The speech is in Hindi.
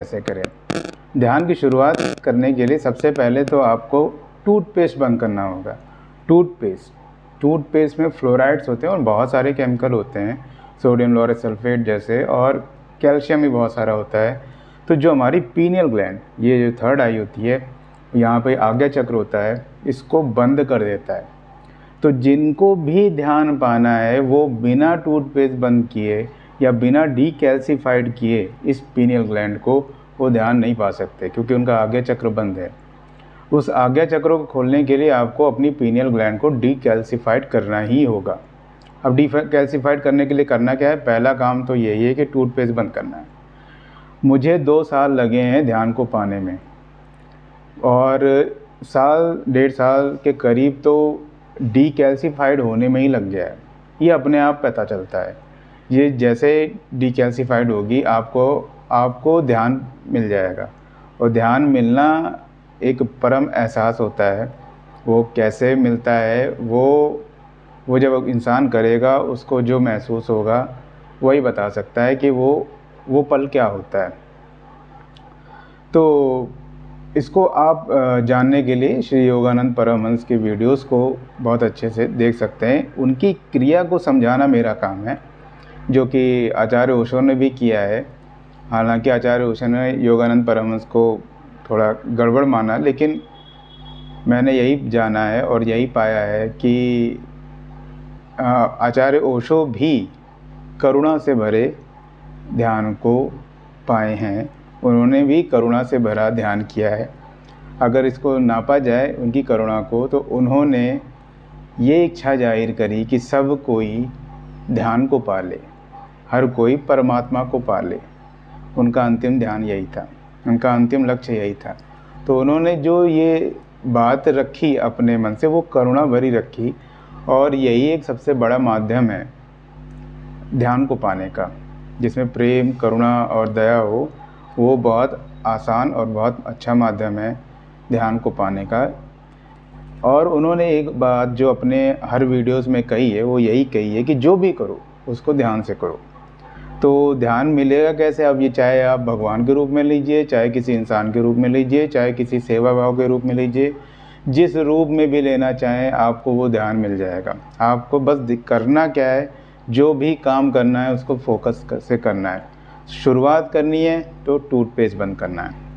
कैसे करें। ध्यान की शुरुआत करने के लिए सबसे पहले तो आपको टूथपेस्ट बंद करना होगा। टूथपेस्ट में फ्लोराइड्स होते हैं और बहुत सारे केमिकल होते हैं, सोडियम लॉरेट सल्फेट जैसे, और कैल्शियम भी बहुत सारा होता है। तो जो हमारी पीनियल ग्लैंड, ये जो थर्ड आई होती है, यहाँ पे आज्ञा चक्र होता है, इसको बंद कर देता है। तो जिनको भी ध्यान पाना है वो बिना टूथपेस्ट बंद किए या बिना डीकैल्सिफाइड किए इस पीनियल ग्लैंड को वो ध्यान नहीं पा सकते, क्योंकि उनका आज्ञा चक्र बंद है। उस आज्ञा चक्र को खोलने के लिए आपको अपनी पीनियल ग्लैंड को डीकैल्सिफाइड करना ही होगा। अब डीकैल्सिफाइड करने के लिए करना क्या है? पहला काम तो यही है कि टूथपेस्ट बंद करना है। मुझे 2 साल लगे हैं ध्यान को पाने में, और साल 1.5 साल के करीब तो डीकैल्सिफाइड होने में ही लग गया है। ये अपने आप पता चलता है। ये जैसे डीकैल्सिफाइड होगी आपको ध्यान मिल जाएगा। और ध्यान मिलना एक परम एहसास होता है। वो कैसे मिलता है वो जब इंसान करेगा उसको जो महसूस होगा वही बता सकता है कि वो पल क्या होता है। तो इसको आप जानने के लिए श्री योगानंद परमहंस के वीडियोस को बहुत अच्छे से देख सकते हैं। उनकी क्रिया को समझाना मेरा काम है, जो कि आचार्य ओशो ने भी किया है। हालांकि आचार्य ओशो ने योगानंद परमहंस को थोड़ा गड़बड़ माना, लेकिन मैंने यही जाना है और यही पाया है कि आचार्य ओशो भी करुणा से भरे ध्यान को पाए हैं। उन्होंने भी करुणा से भरा ध्यान किया है। अगर इसको नापा जाए उनकी करुणा को, तो उन्होंने ये इच्छा जाहिर करी कि सब कोई ध्यान को पा ले, हर कोई परमात्मा को पा ले। उनका अंतिम ध्यान यही था, उनका अंतिम लक्ष्य यही था। तो उन्होंने जो ये बात रखी अपने मन से, वो करुणा भरी रखी, और यही एक सबसे बड़ा माध्यम है ध्यान को पाने का, जिसमें प्रेम, करुणा और दया हो। वो बहुत आसान और बहुत अच्छा माध्यम है ध्यान को पाने का। और उन्होंने एक बात जो अपने हर वीडियोस में कही है, वो यही कही है कि जो भी करो उसको ध्यान से करो। तो ध्यान मिलेगा कैसे? अब ये चाहे आप भगवान के रूप में लीजिए, चाहे किसी इंसान के रूप में लीजिए, चाहे किसी सेवा भाव के रूप में लीजिए, जिस रूप में भी लेना चाहें आपको वो ध्यान मिल जाएगा। आपको बस करना क्या है, जो भी काम करना है उसको फोकस से करना है। शुरुआत करनी है तो टूथपेस्ट बंद करना है।